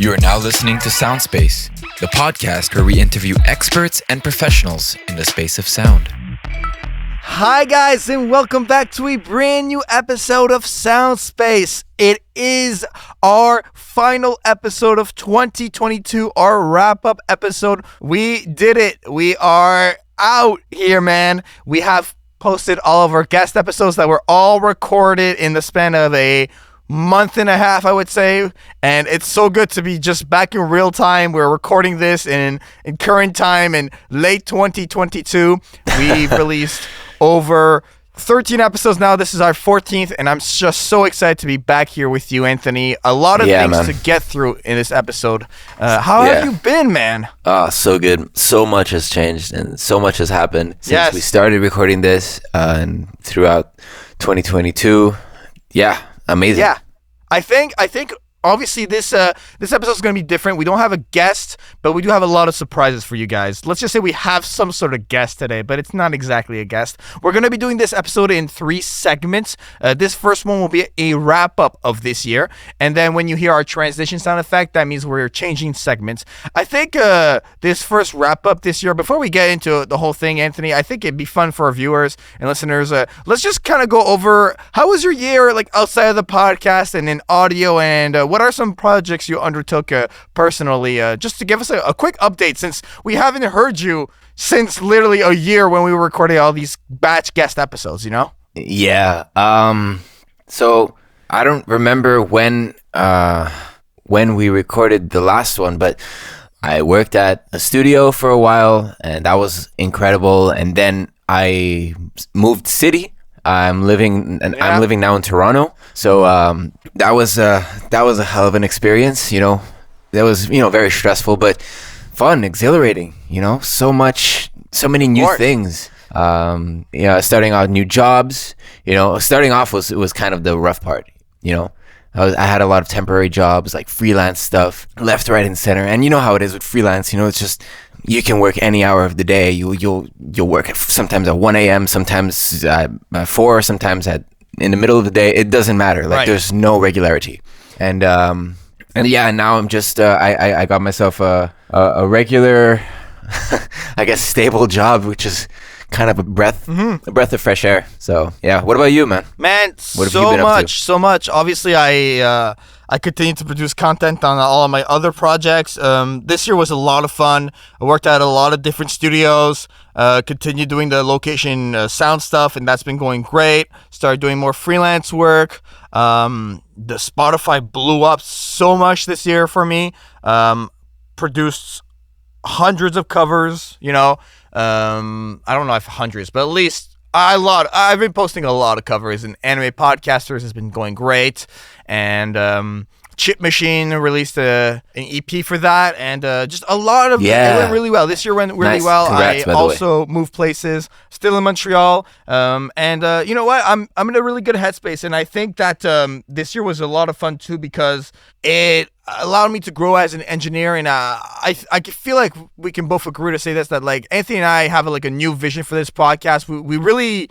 You are now listening to Soundspace, the podcast where we interview experts and professionals in the space of sound. Hi guys, and welcome back to a brand new episode of Soundspace. It is our final episode of 2022, our wrap-up episode. We did it. We are out here, man. We have posted all of our guest episodes that were all recorded in the span of a month and a half, I would say, and it's so good to be just back in real time. We're recording this in current time in late 2022. We've released over 13 episodes now. This is our 14th, and I'm just so excited to be back here with you, Anthony. A lot of things to get through in this episode. How have you been, man? So good. So much has changed, and so much has happened since we started recording this and throughout 2022. Yeah. Amazing. Yeah, I think obviously this episode is going to be different. We don't have a guest, but we do have a lot of surprises for you guys. Let's just say we have some sort of guest today, but it's not exactly a guest. We're going to be doing this episode in 3 segments. This first one will be a wrap-up of this year, and then when you hear our transition sound effect, that means we're changing segments. I think this first wrap-up this year, before we get into the whole thing, Anthony, I think it'd be fun for our viewers and listeners. Let's just kind of go over how was your year, like outside of the podcast and in audio, and what are some projects you undertook personally, just to give us a quick update, since we haven't heard you since literally a year when we were recording all these batch guest episodes, you know? Yeah. So I don't remember when we recorded the last one, but I worked at a studio for a while, and that was incredible. And then I moved city. I'm living now in Toronto. So that was a hell of an experience, you know. That was, you know, very stressful but fun, exhilarating, you know. So many new things. You know, starting out new jobs, you know. Starting off was kind of the rough part, you know. I had a lot of temporary jobs, like freelance stuff, left, right, and center. And you know how it is with freelance, you know, it's just you can work any hour of the day. You'll work sometimes at 1 a.m., sometimes at 4, sometimes in the middle of the day. It doesn't matter. Like there's no regularity. And yeah, now I'm just I got myself a regular, I guess, stable job, which is kind of a breath of fresh air. So yeah, what about you, man? What have you been up to? So much. Obviously, I continue to produce content on all of my other projects. This year was a lot of fun. I worked at a lot of different studios. Continued doing the location sound stuff, and that's been going great. Started doing more freelance work. The Spotify blew up so much this year for me. Produced hundreds of covers, you know. I don't know if hundreds, but at least I've been posting a lot of covers, and Anime Podcasters has been going great. And Chip Machine released an EP for that, and just a lot of it went really well. This year went really well. Congrats, I also moved places, still in Montreal, and you know what? I'm in a really good headspace, and I think that this year was a lot of fun too, because it allowed me to grow as an engineer, and I feel like we can both agree to say this, that like Anthony and I have a new vision for this podcast. We really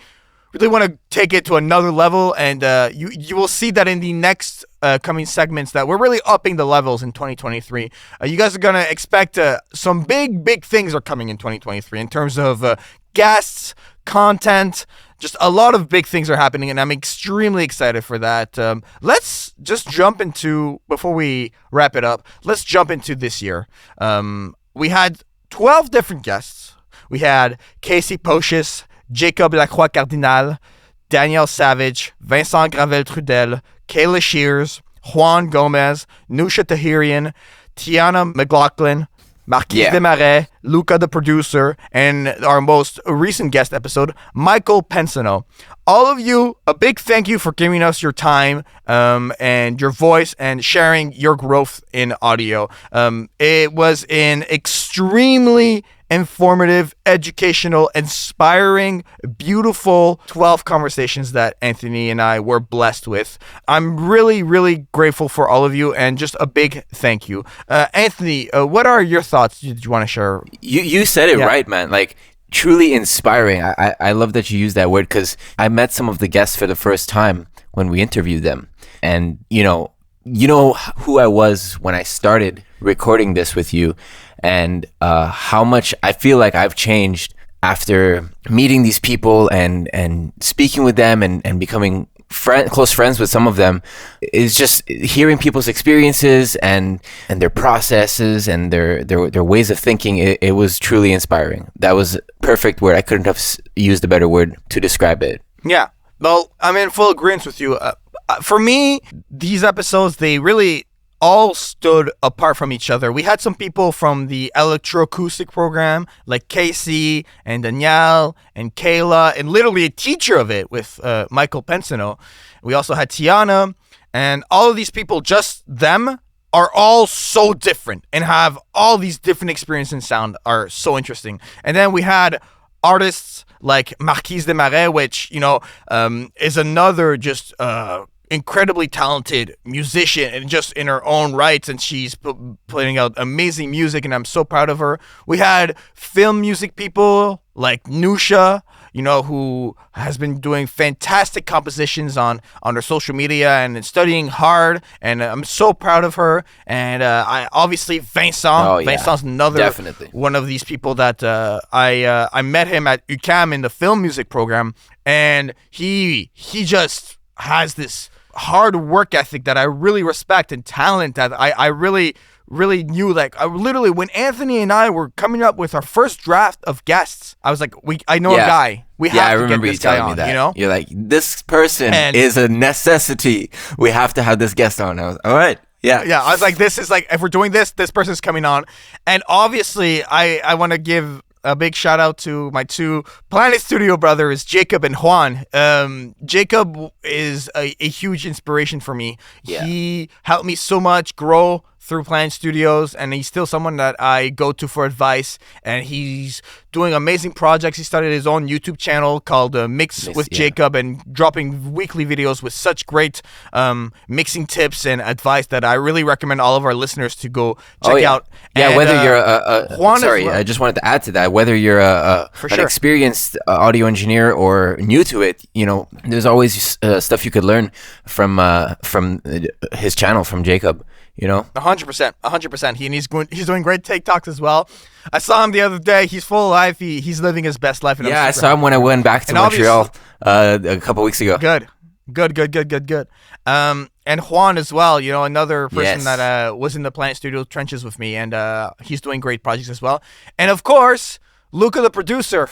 want to take it to another level, and you will see that in the next coming segments that we're really upping the levels in 2023. You guys are going to expect some big things are coming in 2023 in terms of guests, content. Just a lot of big things are happening, and I'm extremely excited for that. Let's just jump into, before we wrap it up, let's jump into this year. We had 12 different guests. We had Caci Pochis, Jacob Lacroix Cardinal, Daniel Savage, Vincent Gravel Trudel, Kayla Shears, Juan Gomez, Nusha Tahirian, Tiana McLaughlin, Marquis Desmarais, Luca the producer, and our most recent guest episode, Michael Pensano. All of you, a big thank you for giving us your time and your voice and sharing your growth in audio. It was an extremely informative, educational, inspiring, beautiful 12 conversations that Anthony and I were blessed with. I'm really, really grateful for all of you, and just a big thank you. Anthony, what are your thoughts you want to share? You said it right, man. Like, truly inspiring. I love that you use that word, because I met some of the guests for the first time when we interviewed them. And, you know, you know who I was when I started recording this with you, and how much I feel like I've changed after meeting these people and speaking with them and becoming close friends with some of them. Is just hearing people's experiences and their processes and their ways of thinking. It was truly inspiring. That was a perfect word. I couldn't have used a better word to describe it. Yeah. Well, I'm in full agreement with you. For me, these episodes, they really all stood apart from each other. We had some people from the electroacoustic program, like Caci and Danielle and Kayla, and literally a teacher of it with Michael Pensino. We also had Tiana, and all of these people, just them, are all so different and have all these different experiences in sound, are so interesting. And then we had artists like Marquise de Marais, which, you know, is another just incredibly talented musician and just in her own rights, and she's putting out amazing music, and I'm so proud of her. We had film music people like Nusha, you know, who has been doing fantastic compositions on her social media and studying hard, and I'm so proud of her. And I obviously Vincent. Vincent's another definitely one of these people that I met him at UQAM in the film music program, and he just has this hard work ethic that I really respect, and talent that I really knew. Like, I literally, when Anthony and I were coming up with our first draft of guests, I was like, I know a guy. We have to get this guy on, you know? You're like, this person is a necessity. We have to have this guest on. I was, all right. Yeah. Yeah. I was like, this is like, if we're doing this person's coming on. And obviously, I want to give a big shout out to my two Planet Studio brothers, Jacob and Juan. Jacob is a huge inspiration for me. Yeah. He helped me so much grow through Planet Studios, and he's still someone that I go to for advice, and he's doing amazing projects. He started his own YouTube channel called Mix with Jacob, and dropping weekly videos with such great mixing tips and advice that I really recommend all of our listeners to go check out. Yeah, and, whether you're Juan, sorry, I just wanted to add to that, whether you're an experienced audio engineer or new to it, you know, there's always stuff you could learn from his channel, from Jacob. You know, 100%. He's doing great TikToks as well. I saw him the other day. He's full of life. He's living his best life. And I saw him when I went back to Montreal a couple weeks ago. Good. And Juan as well. You know, another person that was in the Planet Studio trenches with me, and he's doing great projects as well. And of course, Luca, the producer,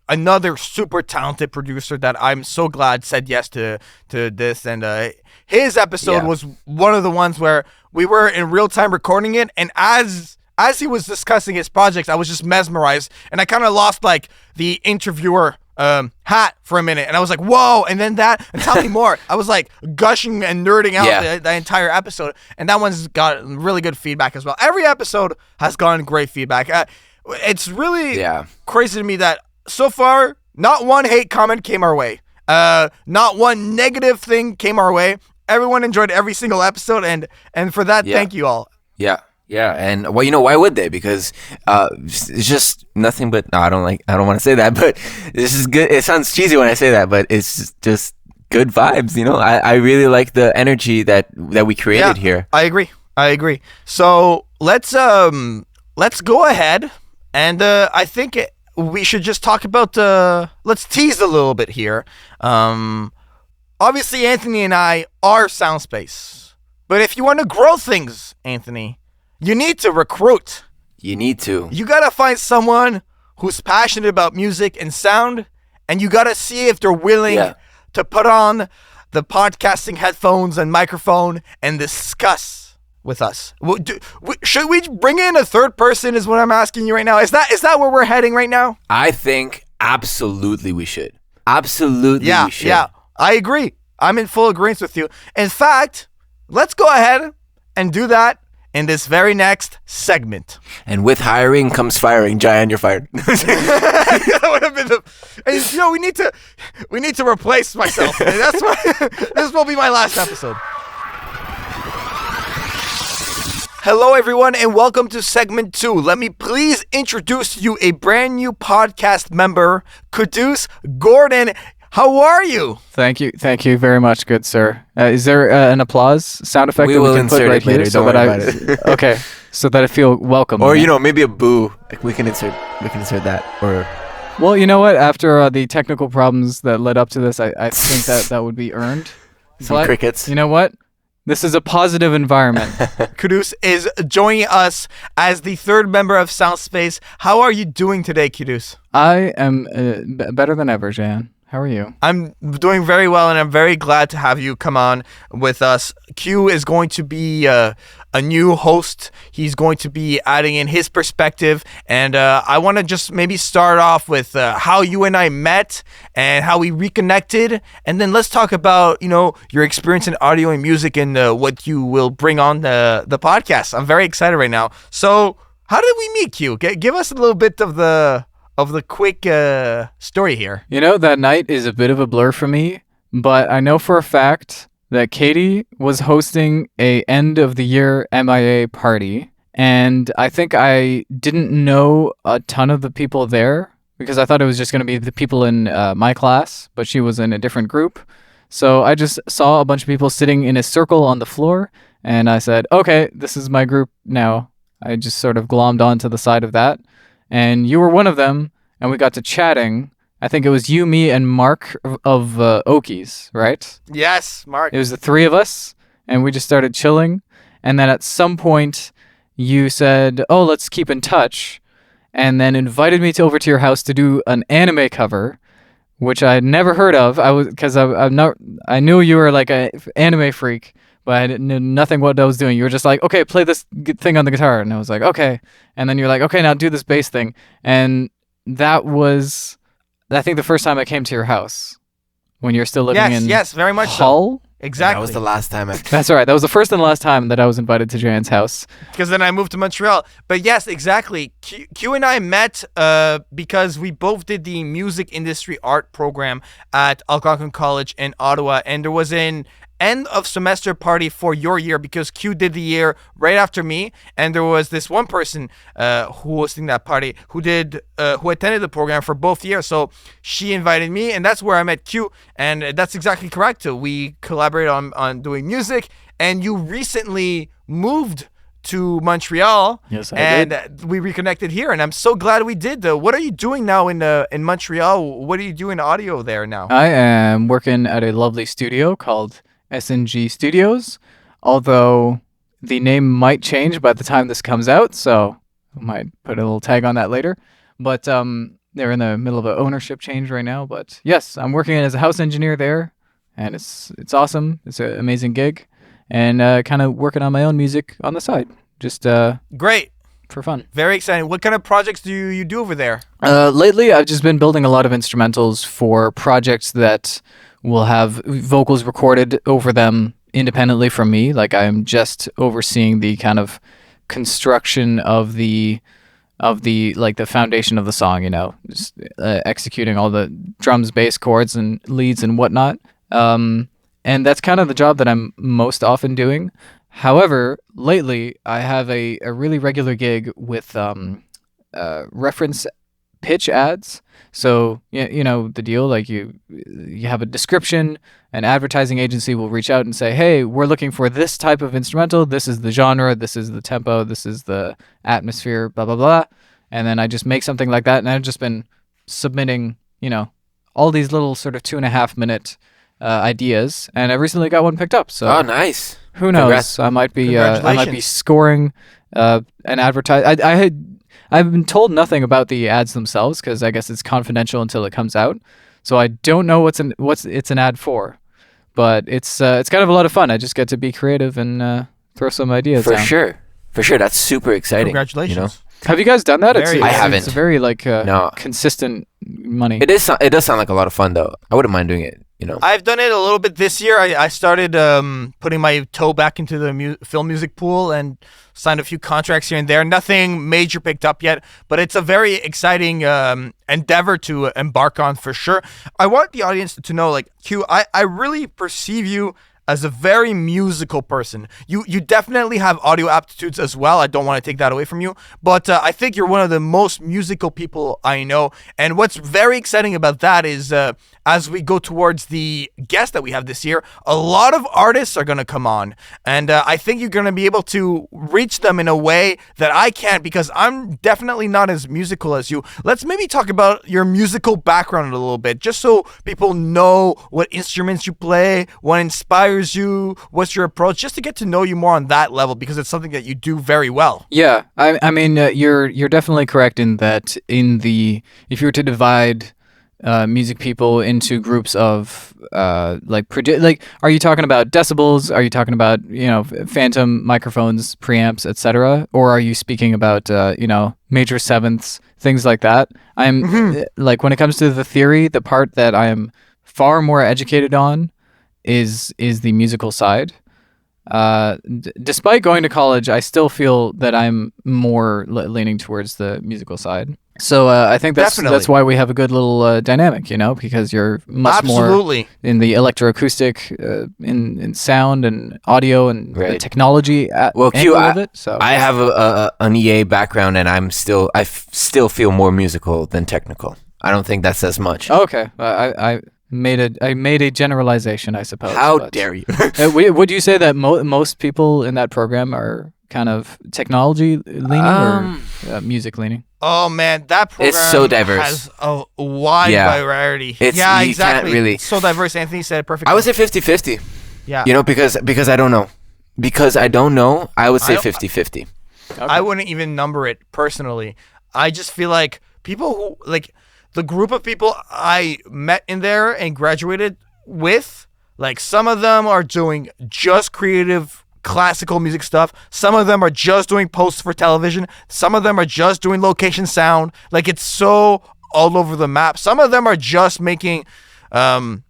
another super talented producer that I'm so glad said yes to this. And his episode was one of the ones where we were in real time recording it, and as he was discussing his projects, I was just mesmerized, and I kind of lost like the interviewer hat for a minute, and I was like, whoa. And then and tell me more. I was like gushing and nerding out the entire episode, and that one's got really good feedback as well. Every episode has gotten great feedback. It's really crazy to me that so far, not one hate comment came our way. Not one negative thing came our way. Everyone enjoyed every single episode, and for that, thank you all. Yeah. And well, you know, why would they? Because it's just nothing but, I don't want to say that, but this is good. It sounds cheesy when I say that, but it's just good vibes, you know? I really like the energy that we created here. I agree. So let's go ahead, and I think we should just talk about, let's tease a little bit here. Obviously, Anthony and I are Soundspace. But if you want to grow things, Anthony, you need to recruit. You need to. You got to find someone who's passionate about music and sound, and you got to see if they're willing to put on the podcasting headphones and microphone and discuss with us. Should we bring in a third person is what I'm asking you right now. Is that where we're heading right now? I think absolutely we should. Absolutely we should. Yeah. I agree. I'm in full agreement with you. In fact, let's go ahead and do that in this very next segment. And with hiring comes firing. Jaian, you're fired. That would have been and, you know, we need to replace myself. That's why this will be my last episode. Hello, everyone, and welcome to segment 2. Let me please introduce you a brand new podcast member, Quddus, Gordon. How are you? Thank you very much, good sir. Is there an applause sound effect We that we will can put insert right it later. here Don't worry about it. Okay, so that I feel welcome. Or maybe a boo. Like we can insert that. Or Well, you know what? After the technical problems that led up to this, I think that would be earned. some But crickets. You know what? This is a positive environment. Quddus is joining us as the third member of Soundspace. How are you doing today, Quddus? I am better than ever, Jaian. How are you? I'm doing very well, and I'm very glad to have you come on with us. Q is going to be a new host. He's going to be adding in his perspective, and I want to just maybe start off with how you and I met and how we reconnected, and then let's talk about your experience in audio and music and what you will bring on the podcast. I'm very excited right now. So, how did we meet, Q? Give us a little bit of the quick story here. That night is a bit of a blur for me, but I know for a fact that Katie was hosting a end of the year MIA party, and I think I didn't know a ton of the people there because I thought it was just going to be the people in my class, but she was in a different group. So I just saw a bunch of people sitting in a circle on the floor, and I said, okay, this is my group now. I just sort of glommed onto the side of that. And you were one of them, and we got to chatting. I think it was you, me, and Mark of Okies, right? Yes, Mark. It was the three of us, and we just started chilling. And then at some point, you said, oh, let's keep in touch, and then invited me over to your house to do an anime cover, which I had never heard of. I knew you were like an anime freak, but I knew nothing what I was doing. You were just like, okay, play this thing on the guitar. And I was like, okay. And then you're like, okay, now do this bass thing. And that was, I think, the first time I came to your house when you're still living in Yes, very much Hull. So. Exactly. That was the last time. That's all right. That was the first and last time that I was invited to Jaian's house. Because then I moved to Montreal. But yes, exactly. Q and I met because we both did the music industry art program at Algonquin College in Ottawa. And there was an end of semester party for your year because Q did the year right after me. And there was this one person who was hosting that party who attended the program for both years. So she invited me, and that's where I met Q. And that's exactly correct. We collaborated on doing music, and you recently moved to Montreal. Yes, I and did. We reconnected here, and I'm so glad we did. What are you doing now in Montreal? What are you doing audio there now? I am working at a lovely studio called SNG Studios, although the name might change by the time this comes out, so I might put a little tag on that later. But they're in the middle of an ownership change right now. But yes, I'm working as a house engineer there, and it's awesome. It's an amazing gig, and kind of working on my own music on the side, just Great. for fun. Very exciting. What kind of projects do you do over there? Lately, I've just been building a lot of instrumentals for projects that will have vocals recorded over them independently from me. Like I'm just overseeing the kind of construction of the like the foundation of the song, just executing all the drums, bass, chords, and leads and whatnot. And that's kind of the job that I'm most often doing. However, lately I have a really regular gig with reference pitch ads. So you know the deal. Like you have a description. An advertising agency will reach out and say, "Hey, we're looking for this type of instrumental. This is the genre. This is the tempo. This is the atmosphere. Blah blah blah." And then I just make something like that. And I've just been submitting, all these little sort of 2.5 minute ideas. And I recently got one picked up. So Oh, nice. who knows? Congrats. I might be Congratulations. scoring an advertise. I've been told nothing about the ads themselves because I guess it's confidential until it comes out. So I don't know what's it's an ad for, but it's kind of a lot of fun. I just get to be creative and throw some ideas For down. sure. That's super exciting. Congratulations. Have you guys done that? Very- I haven't. It's very No. consistent money. It does sound like a lot of fun though. I wouldn't mind doing it. I've done it a little bit this year. I started putting my toe back into the film music pool and signed a few contracts here and there. Nothing major picked up yet, but it's a very exciting endeavor to embark on for sure. I want the audience to know, like, Q, I really perceive you as a very musical person. You definitely have audio aptitudes as well. I don't want to take that away from you, but I think you're one of the most musical people I know. And what's very exciting about that is as we go towards the guest that we have this year, a lot of artists are going to come on, and I think you're going to be able to reach them in a way that I can't, because I'm definitely not as musical as you. Let's maybe talk about your musical background a little bit, just so people know what instruments you play, what inspires you, what's your approach, just to get to know you more on that level, because it's something that you do very well. Yeah, I mean, you're definitely correct in that. If you were to divide music people into groups of are you talking about decibels? Are you talking about phantom microphones, preamps, etc., or are you speaking about major sevenths, things like that? I'm like, when it comes to the theory, the part that I am far more educated on is the musical side. Despite going to college, I still feel that I'm more leaning towards the musical side. So I think that's why we have a good little dynamic, because you're much more in the electroacoustic, in sound and audio and the technology angle of it. So I have an EA background, and I still feel more musical than technical. I don't think that says much. Okay, I made a generalization, I suppose. How dare you? Would you say that most people in that program are kind of technology leaning or music leaning? Oh man, that program it's so diverse. Has a wide variety. You exactly. Can't really... It's so diverse. Anthony said it perfectly. I would say 50-50. Yeah. Because I don't know. Because I don't know, I would say 50-50. Okay. I wouldn't even number it personally. I just feel like people who the group of people I met in there and graduated with, some of them are doing just creative classical music stuff. Some of them are just doing posts for television. Some of them are just doing location sound. It's so all over the map. Some of them are just making sound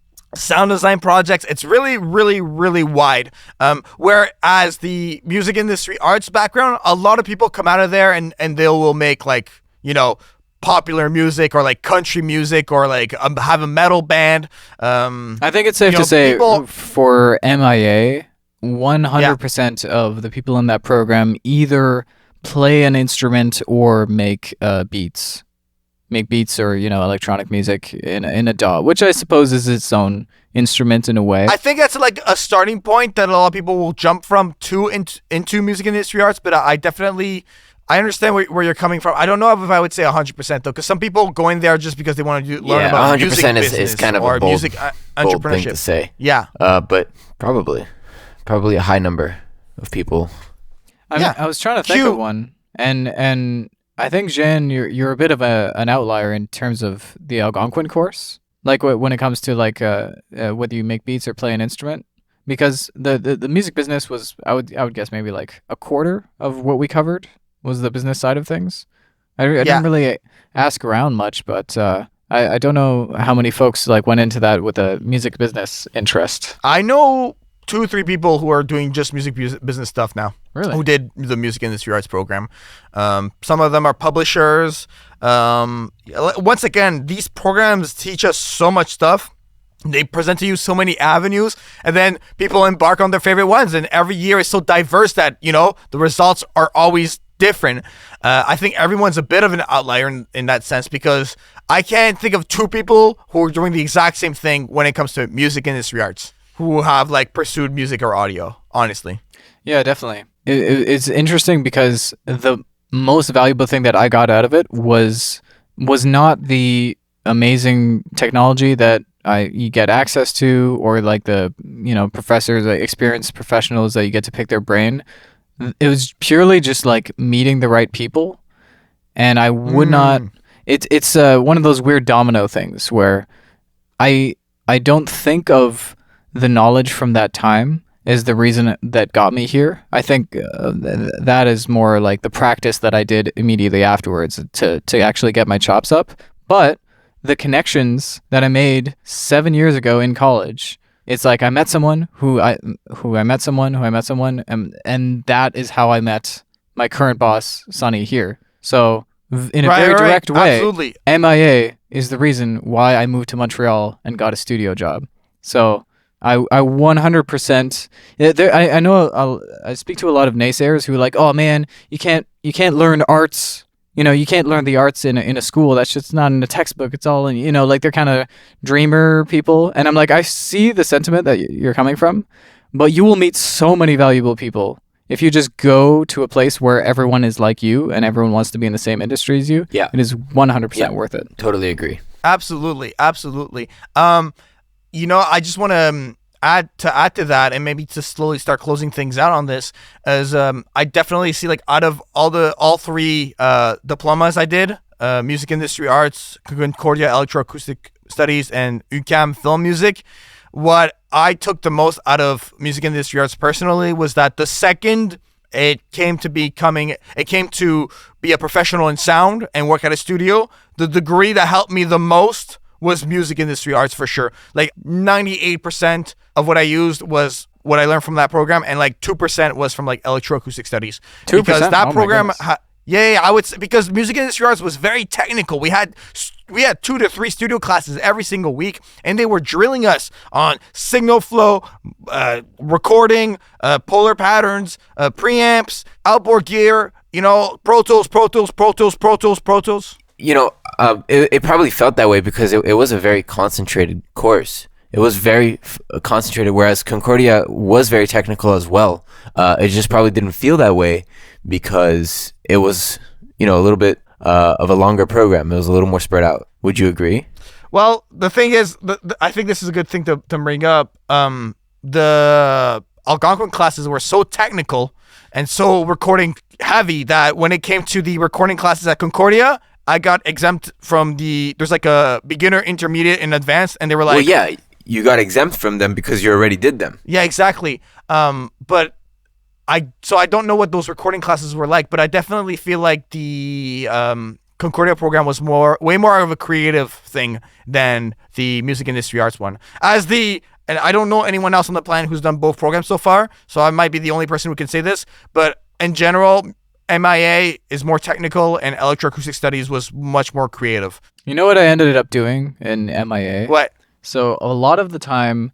design projects. It's really, really, really wide. Whereas the music industry arts background, a lot of people come out of there and they will make popular music or country music or have a metal band. I think it's safe to say for MIA, 100% of the people in that program either play an instrument or make beats or electronic music in a DAW, which I suppose is its own instrument in a way. I think that's a starting point that a lot of people will jump from into music industry arts, but I understand where you're coming from. I don't know if I would say 100% though, because some people go in there just because they want to learn about 100% music business is kind of or a bold, music bold entrepreneurship. thing to say. Yeah. But probably a high number of people. I was trying to think of one, and I think Jaian, you're a bit of an outlier in terms of the Algonquin course. When it comes to whether you make beats or play an instrument, because the music business was I would guess maybe a quarter of what we covered was the business side of things. I didn't really ask around much, but I don't know how many folks went into that with a music business interest. I know 2 or 3 people who are doing just music business stuff now. Really? Who did the music industry arts program. Some of them are publishers. Once again, these programs teach us so much stuff. They present to you so many avenues, and then people embark on their favorite ones. And every year is so diverse that, the results are always different. I think everyone's a bit of an outlier in that sense, because I can't think of 2 people who are doing the exact same thing when it comes to music industry arts, who have pursued music or audio, honestly. Yeah, definitely. It's interesting because the most valuable thing that I got out of it was not the amazing technology that you get access to, or the professors, experienced professionals that you get to pick their brain. It was purely just meeting the right people, and I would not. It's one of those weird domino things where I don't think of the knowledge from that time as the reason that got me here. I think that is more the practice that I did immediately afterwards to actually get my chops up. But the connections that I made 7 years ago in college, it's I met someone who I met someone, and that is how I met my current boss, Sonny, here. So in a very direct way, absolutely. MIA is the reason why I moved to Montreal and got a studio job. So I 100%. I know I speak to a lot of naysayers who are like, oh man, you can't learn arts. You can't learn the arts in a school. That's just not in a textbook. It's all in, like they're kind of dreamer people. And I'm like, I see the sentiment that you're coming from, but you will meet so many valuable people if you just go to a place where everyone is like you and everyone wants to be in the same industry as you. Yeah. It is 100% worth it. Totally agree. Absolutely. I just want to add to that, and maybe to slowly start closing things out on this, as I definitely see, like, out of all three diplomas I did, music industry arts, Concordia electroacoustic studies, and UCAM film music, what I took the most out of music industry arts personally was that the second it came to be a professional in sound and work at a studio, the degree that helped me the most was music industry arts, for sure. Like 98% of what I used was what I learned from that program, and like 2% was from like electroacoustic studies. 2%? Because that Oh, program, I would say, because music industry arts was very technical. We had 2 to 3 studio classes every single week, and they were drilling us on signal flow, recording, polar patterns, preamps, outboard gear, Pro Tools. It probably felt that way because it was a very concentrated course. It was very concentrated, whereas Concordia was very technical as well. It just probably didn't feel that way because it was, a little bit of a longer program. It was a little more spread out. Would you agree? Well, the thing is, I think this is a good thing to bring up. The Algonquin classes were so technical and so recording heavy that when it came to the recording classes at Concordia, I got exempt from there's like a beginner, intermediate, and advanced, and they were like... Well, yeah, you got exempt from them because you already did them. Yeah, exactly. But I don't know what those recording classes were like, but I definitely feel like the Concordia program was way more of a creative thing than the music industry arts one. And I don't know anyone else on the planet who's done both programs so far, so I might be the only person who can say this, but in general, MIA is more technical and electroacoustic studies was much more creative. You know what I ended up doing in MIA? What? So a lot of the time,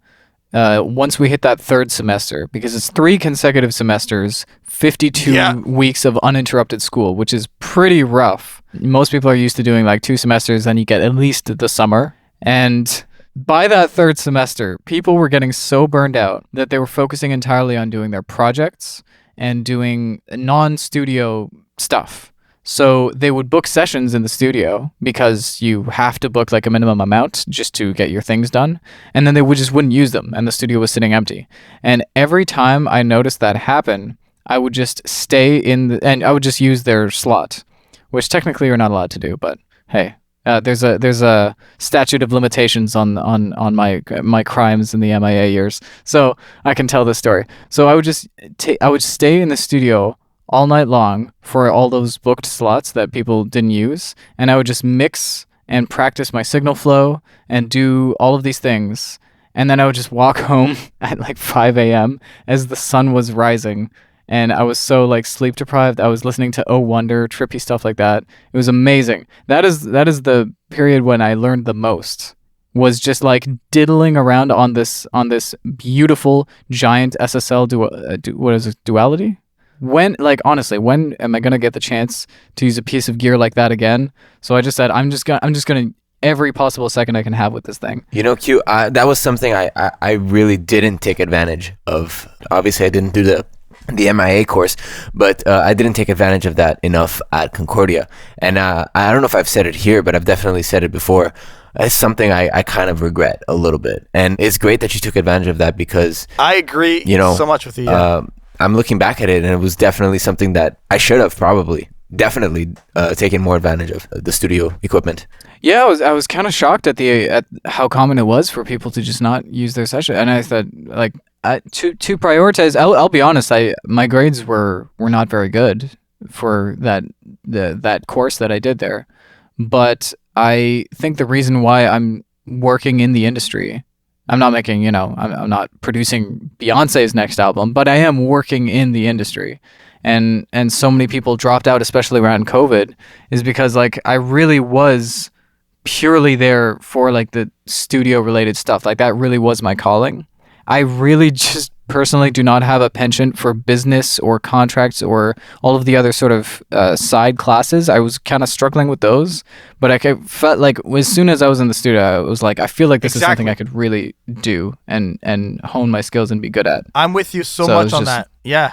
once we hit that third semester, because it's 3 consecutive semesters, 52 weeks of uninterrupted school, which is pretty rough. Most people are used to doing like 2 semesters, then you get at least the summer. And by that third semester, people were getting so burned out that they were focusing entirely on doing their projects and doing non-studio stuff. So they would book sessions in the studio because you have to book like a minimum amount just to get your things done. And then they wouldn't use them and the studio was sitting empty. And every time I noticed that happen, I would just stay and I would just use their slot, which technically you're not allowed to do, but hey, there's a statute of limitations on my crimes in the MIA years, so I can tell this story. So I would stay in the studio all night long for all those booked slots that people didn't use, and I would just mix and practice my signal flow and do all of these things, and then I would just walk home at like 5 a.m. as the sun was rising. And I was so like sleep deprived. I was listening to Oh Wonder, trippy stuff like that. It was amazing. That is the period when I learned the most. Was just like diddling around on this beautiful giant SSL duality. When am I gonna get the chance to use a piece of gear like that again? So I just said I'm just gonna every possible second I can have with this thing. Q, that was something I really didn't take advantage of. Obviously, I didn't do the MIA course, but I didn't take advantage of that enough at Concordia. And I don't know if I've said it here, but I've definitely said it before. It's something I kind of regret a little bit. And it's great that you took advantage of that because... I agree so much with you. I'm looking back at it and it was definitely something that I should have definitely taken more advantage of, the studio equipment. Yeah, I was kind of shocked at how common it was for people to just not use their session. And I thought, like... to prioritize, I'll be honest. My grades were not very good for that course that I did there, but I think the reason why I'm working in the industry, I'm not making I'm not producing Beyonce's next album, but I am working in the industry, and so many people dropped out, especially around COVID, is because like I really was purely there for like the studio related stuff. Like that really was my calling. I really just personally do not have a penchant for business or contracts or all of the other sort of side classes. I was kind of struggling with those, but felt like as soon as I was in the studio, I was like, I feel like this is something I could really do and hone my skills and be good at. I'm with you so much on that. Yeah.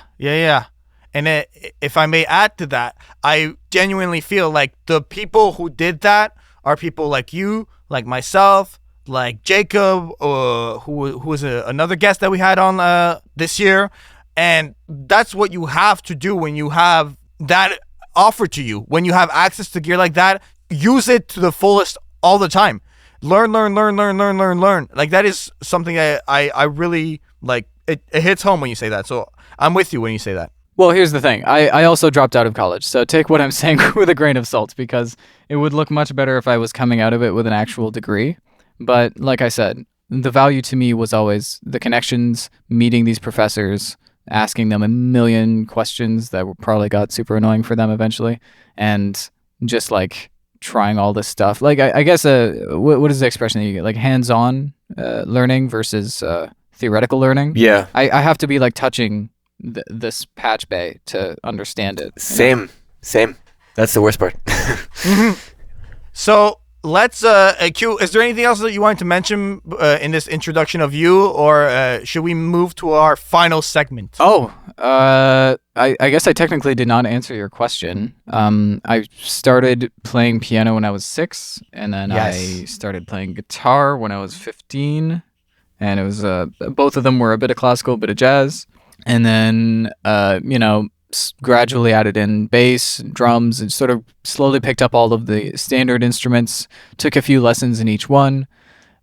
And if I may add to that, I genuinely feel like the people who did that are people like you, like myself, like Jacob, who was another guest that we had on this year. And that's what you have to do when you have that offered to you. When you have access to gear like that, use it to the fullest all the time. Learn. Like, that is something I really, like, it hits home when you say that. So I'm with you when you say that. Well, here's the thing. I also dropped out of college, so take what I'm saying with a grain of salt, because it would look much better if I was coming out of it with an actual degree. But like I said, the value to me was always the connections, meeting these professors, asking them a million questions that probably got super annoying for them eventually, and just like trying all this stuff. Like I guess what is the expression that you get? Like hands-on learning versus theoretical learning. Yeah. I have to be like touching this patch bay to understand it. Same. That's the worst part. So let's Q, is there anything else that you wanted to mention in this introduction of you, or should we move to our final segment? I guess I technically did not answer your question. I started playing piano when I was 6, and then I started playing guitar when I was 15, and it was both of them were a bit of classical, a bit of jazz. And then, gradually added in bass, drums, and sort of slowly picked up all of the standard instruments, took a few lessons in each one,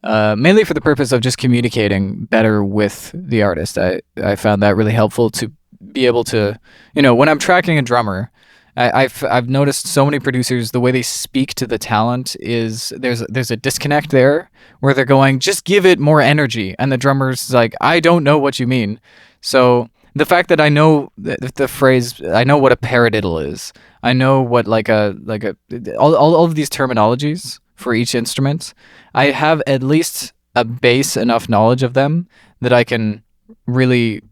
mainly for the purpose of just communicating better with the artist. I found that really helpful to be able to, when I'm tracking a drummer, I've noticed so many producers, the way they speak to the talent is there's a disconnect there where they're going, just give it more energy. And the drummer's like, I don't know what you mean. So the fact that I know the phrase, I know what a paradiddle is. I know what all of these terminologies for each instrument. I have at least a base enough knowledge of them that I can really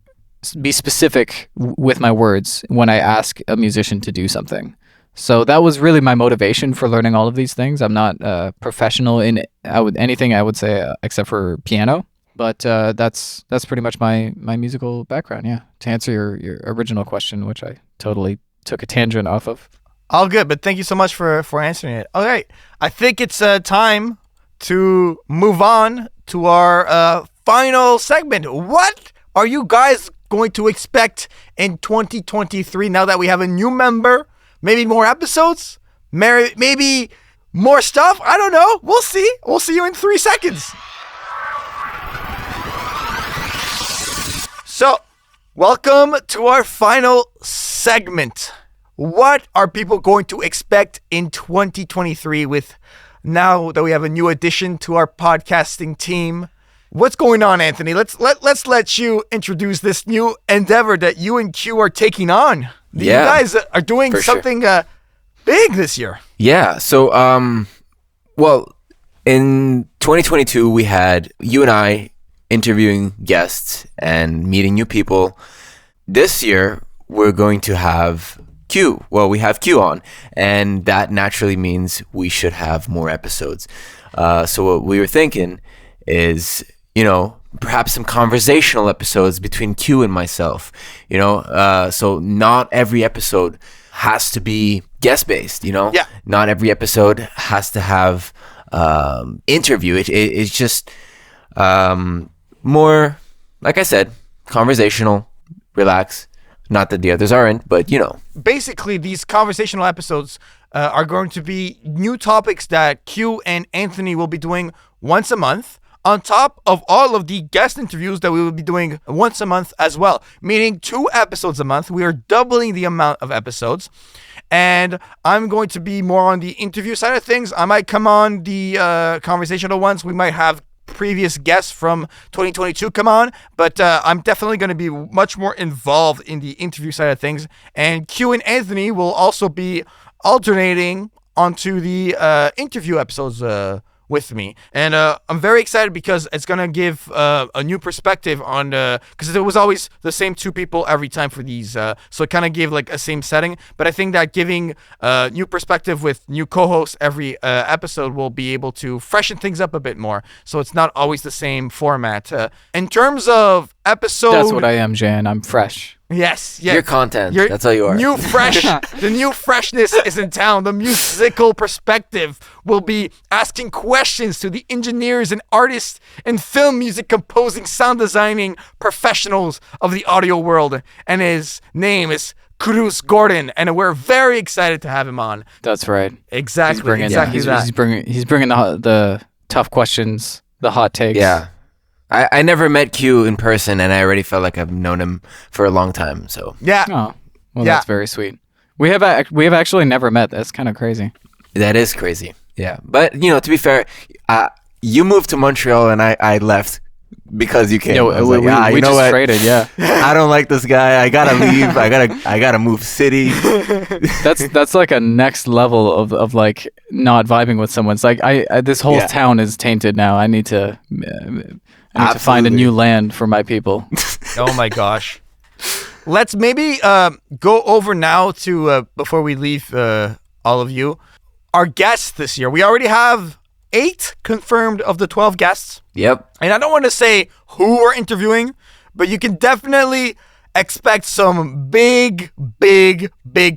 be specific with my words when I ask a musician to do something. So that was really my motivation for learning all of these things. I'm not a professional in anything I would say except for piano. But that's pretty much my musical background, yeah. To answer your original question, which I totally took a tangent off of. All good, but thank you so much for answering it. All right, I think it's time to move on to our final segment. What are you guys going to expect in 2023 now that we have a new member? Maybe more episodes? Maybe more stuff? I don't know. We'll see. We'll see you in 3 seconds. So, welcome to our final segment. What are people going to expect in 2023 with now that we have a new addition to our podcasting team? What's going on, Anthony? Let's let you introduce this new endeavor that you and Q are taking on. You guys are doing something big this year. Yeah. So, well, in 2022, we had you and I interviewing guests and meeting new people. This year, we're going to have Q. Well, we have Q on, and that naturally means we should have more episodes. So what we were thinking is, perhaps some conversational episodes between Q and myself, so not every episode has to be guest-based, Yeah. Not every episode has to have interview. It's just more, like I said, conversational, relax. Not that the others aren't, but Basically, these conversational episodes are going to be new topics that Q and Anthony will be doing once a month, on top of all of the guest interviews that we will be doing once a month as well, meaning 2 episodes a month. We are doubling the amount of episodes, and I'm going to be more on the interview side of things. I might come on the conversational ones. We might have previous guests from 2022 come on, but I'm definitely going to be much more involved in the interview side of things, and Q and Anthony will also be alternating onto the interview episodes with me. And I'm very excited because it's going to give a new perspective on, because it was always the same two people every time for these. So it kind of gave like a same setting. But I think that giving new perspective with new co-hosts every episode will be able to freshen things up a bit more. So it's not always the same format. In terms of episode... That's what I am, Jaian. I'm fresh. Yes. Your content. That's all you are. New fresh. The new freshness is in town. The musical perspective will be asking questions to the engineers and artists and film music composing, sound designing professionals of the audio world. And his name is Quddus Gordon, and we're very excited to have him on. That's right. Exactly. He's bringing the tough questions, the hot takes. Yeah. I never met Q in person, and I already felt like I've known him for a long time. So Yeah. Oh, well, that's very sweet. We have actually never met. That's kind of crazy. that is crazy. Yeah, but to be fair, you moved to Montreal, and I left because you came. Yeah, we know just what? traded. Yeah, I don't like this guy. I gotta leave. I gotta move city. that's like a next level of like not vibing with someone. It's like this whole town is tainted now. I need to find a new land for my people. Oh my gosh. Let's maybe go over now to before we leave all of you, our guests this year. We already have 8 confirmed of the 12 guests. Yep. And I don't want to say who we're interviewing, but you can definitely expect some big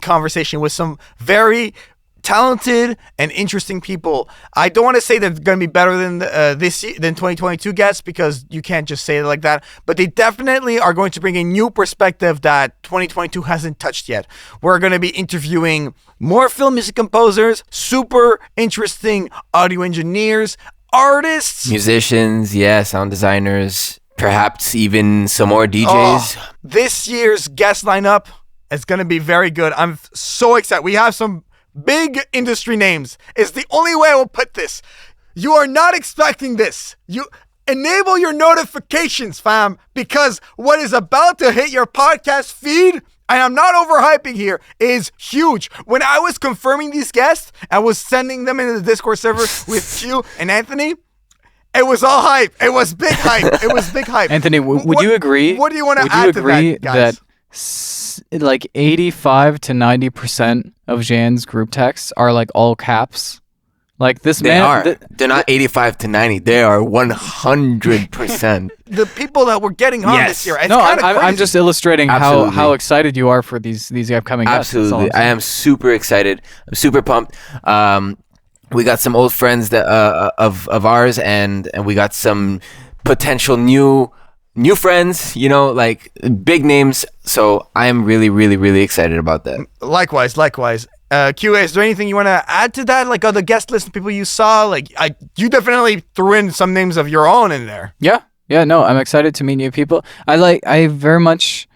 conversation with some very talented and interesting people. I don't want to say they're going to be better than than 2022 guests, because you can't just say it like that, but they definitely are going to bring a new perspective that 2022 hasn't touched yet. We're going to be interviewing more film music composers, super interesting audio engineers, artists, Musicians, sound designers, perhaps even some more DJs. This year's guest lineup is going to be very good. I'm so excited. We have some big industry names. Is the only way I will put this. You are not expecting this. You enable your notifications, fam, because what is about to hit your podcast feed, and I'm not overhyping here, is huge. When I was confirming these guests, I was sending them into the Discord server with Q and Anthony. It was all hype. It was big hype. It was big hype. Anthony, would you agree? What do you want to add to that, guys? Like 85 to 90% of Jaian's group texts are like all caps. Like this They man, are. They're not 85 to 90. They are 100%. The people that we're getting on this year. It's no, kind of crazy. I'm just illustrating how excited you are for these upcoming guests. Absolutely. I am super excited. I'm super pumped. We got some old friends that of ours, and we got some potential new friends, like big names. So I am really excited about that. Likewise. Q, is there anything you want to add to that? Like other guest list of people you saw? Like you definitely threw in some names of your own in there. Yeah. No, I'm excited to meet new people. I very much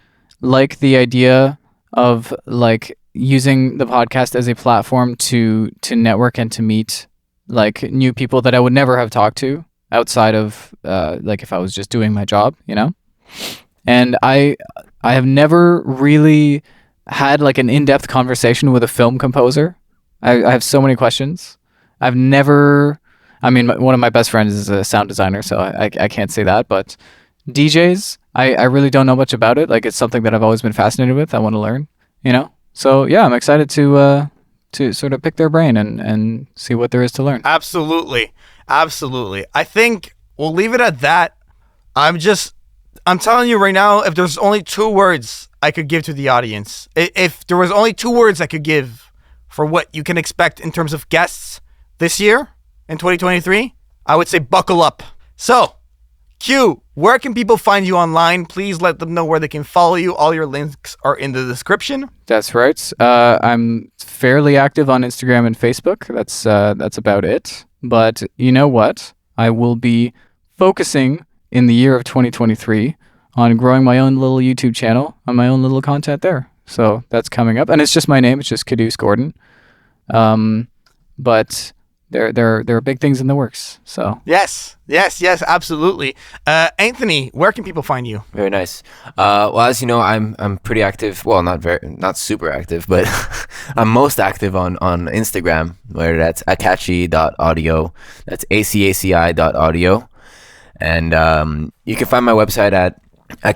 like the idea of like using the podcast as a platform to network and to meet like new people that I would never have talked to outside of like if I was just doing my job, And I have never really had like an in-depth conversation with a film composer. I have so many questions. One of my best friends is a sound designer, so I can't say that, but DJs, I really don't know much about it. Like it's something that I've always been fascinated with. I want to learn, So yeah, I'm excited to sort of pick their brain and see what there is to learn. Absolutely. I think we'll leave it at that. I'm telling you right now, if there's only 2 words I could give to the audience, if there was only 2 words I could give for what you can expect in terms of guests this year in 2023, I would say buckle up. So, Q, where can people find you online? Please let them know where they can follow you. All your links are in the description. That's right. I'm fairly active on Instagram and Facebook. That's about it. But you know what? I will be focusing in the year of 2023 on growing my own little YouTube channel on my own little content there. So that's coming up. And it's just my name. It's just Quddus Gordon. But there are big things in the works. So Yes, absolutely. Anthony, where can people find you? Very nice. Well, as you know, I'm pretty active. Well, not super active, but I'm most active on Instagram, where that's Caci.audio. That's ACACI.audio. And you can find my website at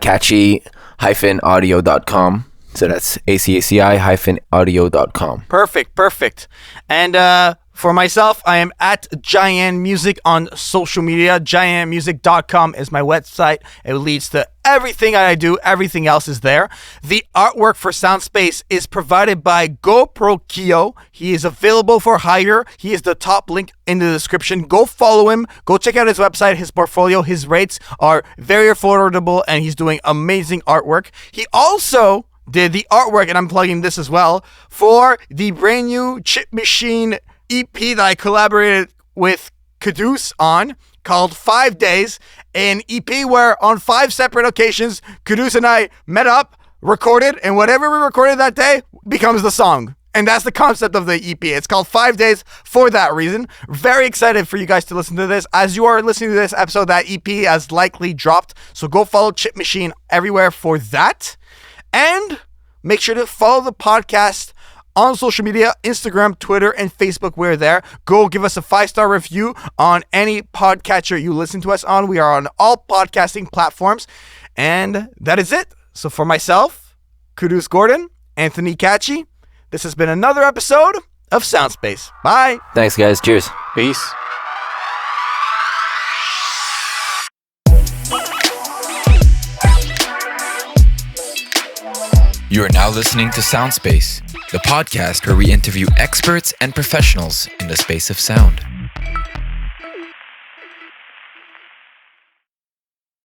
Caci-audio.com. So that's ACACI-audio.com. Perfect. And for myself, I am at JaianMusic on social media. JaianMusic.com is my website. It leads to everything I do. Everything else is there. The artwork for Soundspace is provided by GoPro Kyo. He is available for hire. He is the top link in the description. Go follow him. Go check out his website, his portfolio. His rates are very affordable, and he's doing amazing artwork. He also did the artwork, and I'm plugging this as well, for the brand new Chip Machine EP that I collaborated with Quddus on, called 5 Days, an EP where on 5 separate occasions, Quddus and I met up, recorded, and whatever we recorded that day becomes the song. And that's the concept of the EP. It's called 5 Days for that reason. Very excited for you guys to listen to this. As you are listening to this episode, that EP has likely dropped, so go follow Chip Machine everywhere for that. And make sure to follow the podcast on social media, Instagram, Twitter, and Facebook. We're there. Go give us a 5-star review on any podcatcher you listen to us on. We are on all podcasting platforms. And that is it. So for myself, Quddus Gordon, Anthony Caci, this has been another episode of Soundspace. Bye. Thanks, guys. Cheers. peace. You are now listening to Soundspace, the podcast where we interview experts and professionals in the space of sound.